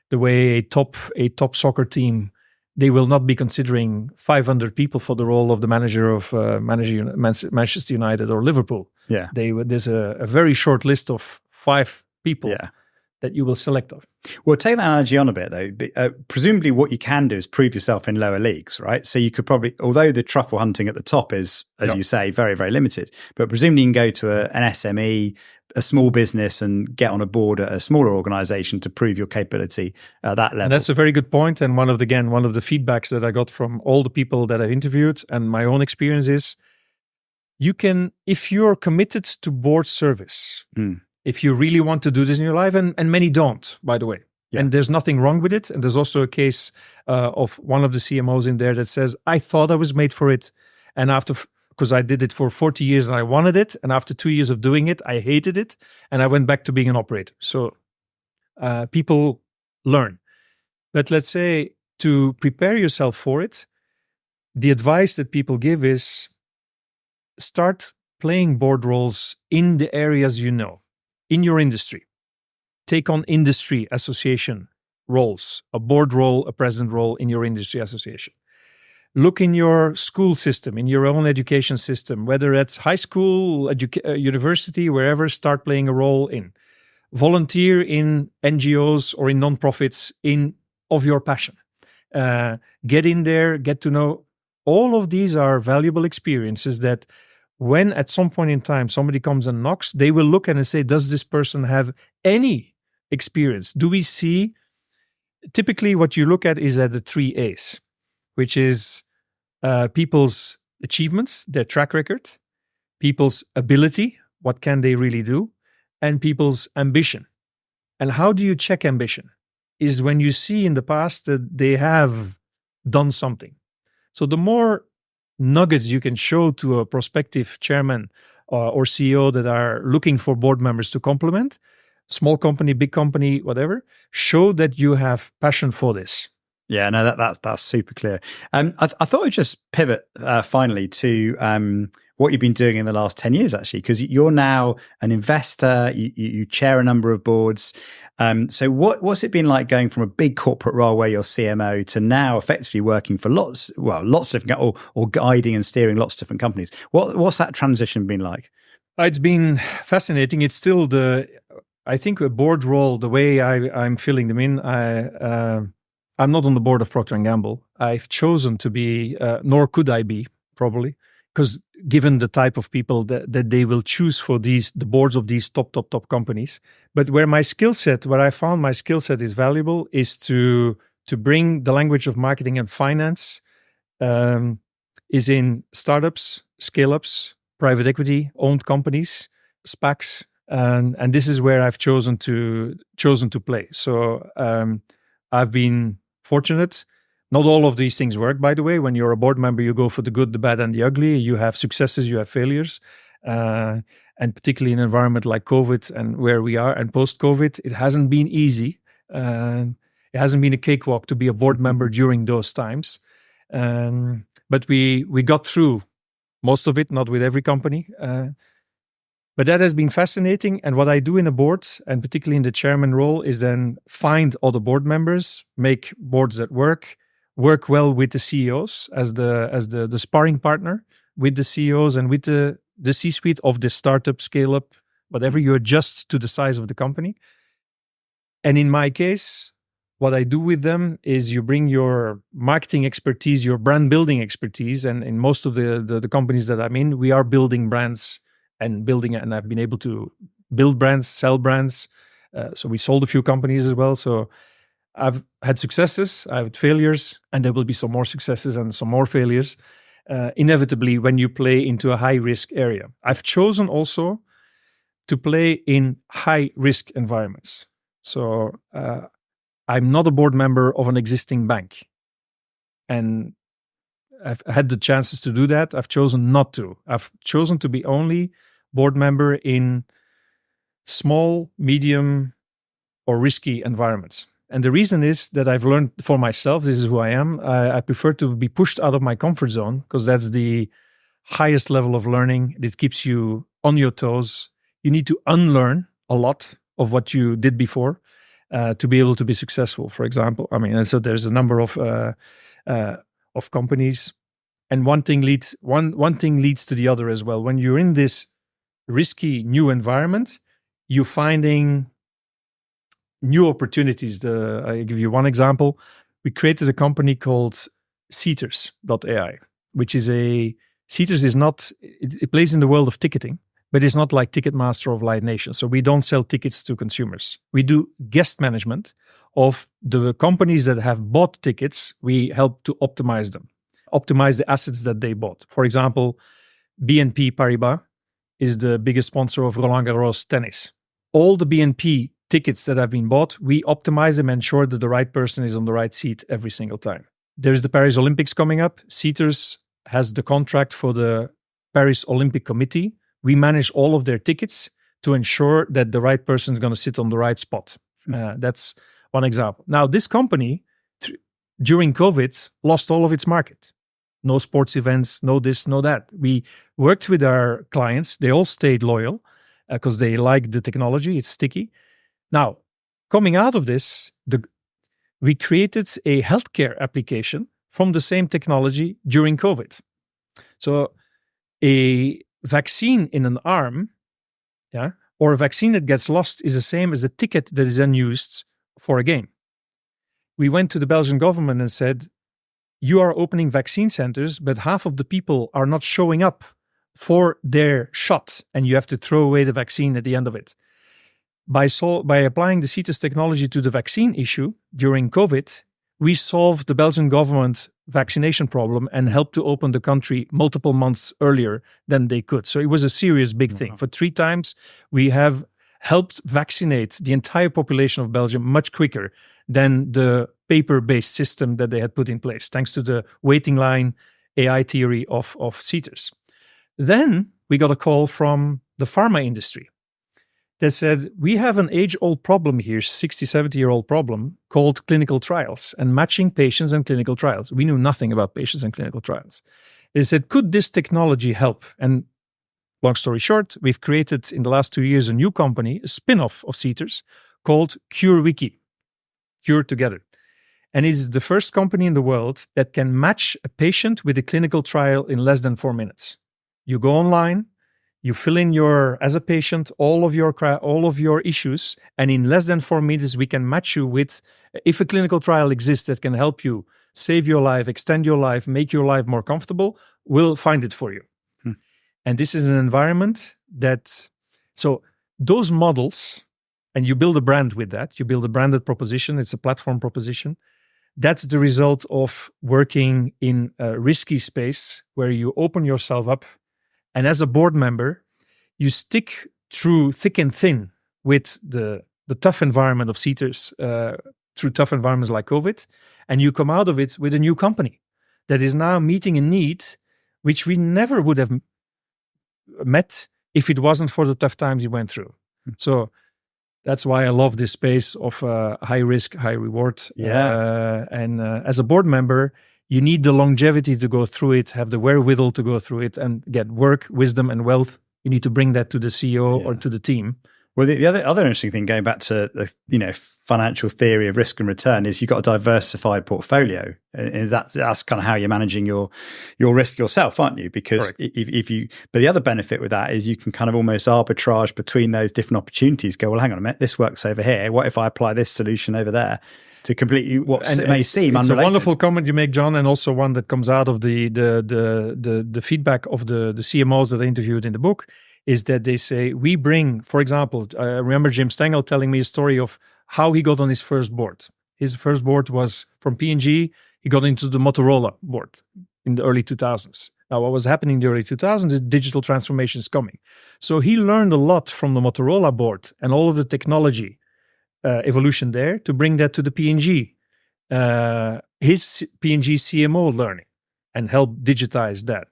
the way a top soccer team, they will not be considering 500 people for the role of the manager of Manchester United or Liverpool. Yeah, there's a very short list of 5 people that you will select of. Well, take that analogy on a bit, though. Presumably what you can do is prove yourself in lower leagues, right? So you could probably, although the truffle hunting at the top is, as you say, very, very limited, but presumably you can go to an SME, a small business, and get on a board at a smaller organization to prove your capability at that level. And that's a very good point. And one of the feedbacks that I got from all the people that I've interviewed and my own experience is, you can, if you're committed to board service, if you really want to do this in your life, and many don't, by the way, and there's nothing wrong with it. And there's also a case of one of the CMOs in there that says, I thought I was made for it. And because I did it for 40 years and I wanted it. And after 2 years of doing it, I hated it. And I went back to being an operator. So people learn. But let's say to prepare yourself for it, the advice that people give is start playing board roles in the areas you know. In your industry, take on industry association roles, a board role, a president role in your industry association. Look in your school system, in your own education system, whether it's high school, university, wherever, start playing a role in. Volunteer in NGOs or in nonprofits of your passion. Get in there, get to know. All of these are valuable experiences that when at some point in time somebody comes and knocks, they will look at and say, does this person have any experience? Do we see, typically what you look at is at the 3 A's, which is people's achievements, their track record, people's ability, what can they really do, and people's ambition. And how do you check ambition? is when you see in the past that they have done something. So the more nuggets you can show to a prospective chairman or CEO that are looking for board members to complement, small company, big company, whatever, show that you have passion for this. Yeah, no, that's super clear. I thought I'd just pivot finally to what you've been doing in the last 10 years, actually, because you're now an investor, you chair a number of boards. So what's it been like going from a big corporate role where you're CMO to now effectively working for lots of different, or guiding and steering lots of different companies? What's that transition been like? It's been fascinating. It's still I think a board role, the way I'm filling them in, I'm not on the board of Procter & Gamble. I've chosen to be, nor could I be, probably, because given the type of people that they will choose for the boards of these top companies. But where I found my skill set is valuable is to bring the language of marketing and finance is in startups, scale-ups, private equity, owned companies, SPACs. And this is where I've chosen to play. So I've been fortunate. Not all of these things work, by the way. When you're a board member, you go for the good, the bad, and the ugly. You have successes, you have failures. And particularly in an environment like COVID and where we are and post-COVID, it hasn't been easy. It hasn't been a cakewalk to be a board member during those times. But we got through most of it, not with every company. But that has been fascinating. And what I do in a board, and particularly in the chairman role, is then find other board members, make boards that work well with the CEOs as the sparring partner with the CEOs and with the C-suite of the startup, scale-up, whatever. You adjust to the size of the company. And in my case, what I do with them is you bring your marketing expertise, your brand building expertise. And in most of the companies that I'm in, we are building brands and I've been able to build brands, sell brands. So we sold a few companies as well. So I've had successes, I've had failures, and there will be some more successes and some more failures, inevitably, when you play into a high-risk area. I've chosen also to play in high-risk environments. So I'm not a board member of an existing bank. And I've had the chances to do that. I've chosen not to. I've chosen to be only board member in small, medium, or risky environments. And the reason is that I've learned for myself, this is who I am, I prefer to be pushed out of my comfort zone because that's the highest level of learning. This keeps you on your toes. You need to unlearn a lot of what you did before to be able to be successful, for example. I mean, and so there's a number of companies, and one thing leads to the other as well. When you're in this risky new environment, you're finding new opportunities. I give you one example. We created a company called Seaters.ai, which is Seaters is not, it plays in the world of ticketing, but it's not like Ticketmaster of Live Nation. So we don't sell tickets to consumers. We do guest management of the companies that have bought tickets. We help to optimize them, optimize the assets that they bought. For example, BNP Paribas is the biggest sponsor of Roland Garros tennis. All the BNP tickets that have been bought, we optimize them and ensure that the right person is on the right seat every single time. There's the Paris Olympics coming up. Seaters has the contract for the Paris Olympic Committee. We manage all of their tickets to ensure that the right person is going to sit on the right spot. That's one example. Now, this company, during COVID, lost all of its market. No sports events, no this, no that. We worked with our clients. They all stayed loyal because they like the technology. It's sticky. Now, coming out of this, we created a healthcare application from the same technology during COVID. So a vaccine in an arm, or a vaccine that gets lost is the same as a ticket that is then used for a game. We went to the Belgian government and said, you are opening vaccine centers, but half of the people are not showing up for their shot, and you have to throw away the vaccine at the end of it. By applying the CETUS technology to the vaccine issue during COVID, we solved the Belgian government vaccination problem and helped to open the country multiple months earlier than they could. So it was a serious big thing. For 3 times, we have helped vaccinate the entire population of Belgium much quicker than the paper-based system that they had put in place, thanks to the waiting line AI theory of CETRs. Then we got a call from the pharma industry that said, we have an age-old problem here, 60, 70-year-old problem, called clinical trials and matching patients and clinical trials. We knew nothing about patients and clinical trials. They said, could this technology help? And long story short, we've created in the last 2 years a new company, a spin-off of CETRs, called CureWiki, Cure Together. And it is the first company in the world that can match a patient with a clinical trial in less than 4 minutes. You go online, you fill in as a patient, all of your issues, and in less than 4 minutes, we can match you with, if a clinical trial exists that can help you save your life, extend your life, make your life more comfortable, we'll find it for you. And this is an environment so those models, and you build a brand with that, you build a branded proposition, it's a platform proposition. That's the result of working in a risky space where you open yourself up. And as a board member, you stick through thick and thin with the tough environment of CETRs, through tough environments like COVID, and you come out of it with a new company that is now meeting a need which we never would have met if it wasn't for the tough times you went through. So that's why I love this space of high risk, high reward. And as a board member, you need the longevity to go through it, have the wherewithal to go through it, and get work, wisdom, and wealth. You need to bring that to the CEO or to the team. Well, the other interesting thing, going back to the financial theory of risk and return, is you've got a diversified portfolio, and that's kind of how you're managing your risk yourself, aren't you? Because but the other benefit with that is you can kind of almost arbitrage between those different opportunities. Go, well, hang on a minute, this works over here. What if I apply this solution over there? To completely it may seem it's unrelated. A wonderful comment you make, John, and also one that comes out of the feedback of the CMOs that I interviewed in the book, is that they say, we bring, for example, I remember Jim Stengel telling me a story of how he got on his first board. His first board was from P&G. He got into the Motorola board in the early 2000s. Now, what was happening in the early 2000s is digital transformation is coming. So he learned a lot from the Motorola board and all of the technology evolution there to bring that to the P&G, his P&G CMO learning, and help digitize that.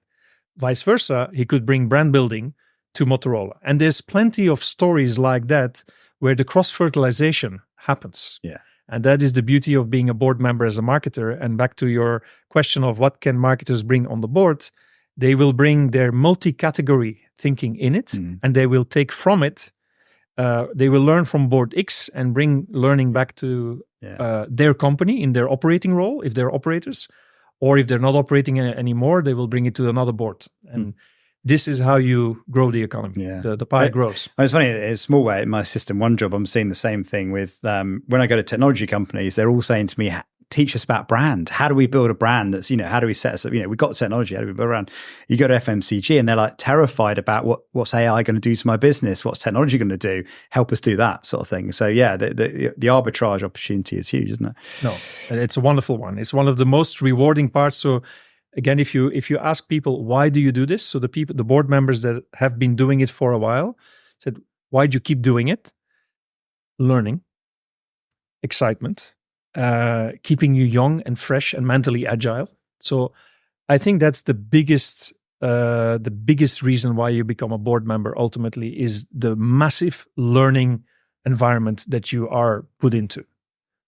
Vice versa, he could bring brand building to Motorola. And there's plenty of stories like that where the cross-fertilization happens. Yeah. And that is the beauty of being a board member as a marketer. And back to your question of what can marketers bring on the board, they will bring their multi-category thinking in it, and they will take from it. They will learn from board X and bring learning back to their company in their operating role, if they're operators, or if they're not operating anymore, they will bring it to another board. And this is how you grow the economy. Yeah. The pie grows. It's funny, in a small way, in my System 1 job, I'm seeing the same thing with when I go to technology companies, they're all saying to me, teach us about brand. How do we build a brand that's, how do we set us up? We've got technology, how do we build a brand? You go to FMCG and they're like terrified about what's AI going to do to my business? What's technology going to do? Help us do that sort of thing. So yeah, the arbitrage opportunity is huge, isn't it? No, it's a wonderful one. It's one of the most rewarding parts. So again, if you ask people, why do you do this? So the board members that have been doing it for a while said, why do you keep doing it? Learning, excitement, keeping you young and fresh and mentally agile. So I think that's the biggest reason why you become a board member ultimately is the massive learning environment that you are put into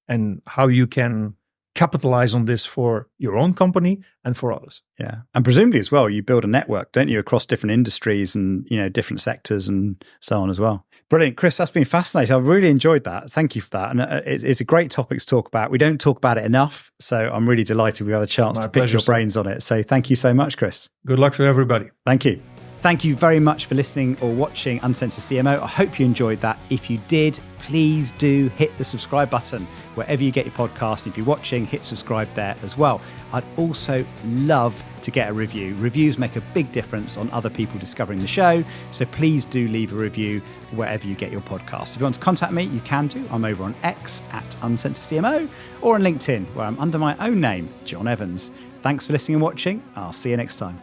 and how you can capitalize on this for your own company and for others. Yeah. And presumably as well, you build a network, don't you, across different industries and, different sectors and so on as well. Brilliant. Chris, that's been fascinating. I've really enjoyed that. Thank you for that. And it's a great topic to talk about. We don't talk about it enough. So I'm really delighted we have a chance to pick your brains on it. So thank you so much, Chris. Good luck to everybody. Thank you. Thank you very much for listening or watching Uncensored CMO. I hope you enjoyed that. If you did, please do hit the subscribe button wherever you get your podcast. If you're watching, hit subscribe there as well. I'd also love to get a review. Reviews make a big difference on other people discovering the show. So please do leave a review wherever you get your podcast. If you want to contact me, you can do. I'm over on X @UncensoredCMO or on LinkedIn where I'm under my own name, John Evans. Thanks for listening and watching. I'll see you next time.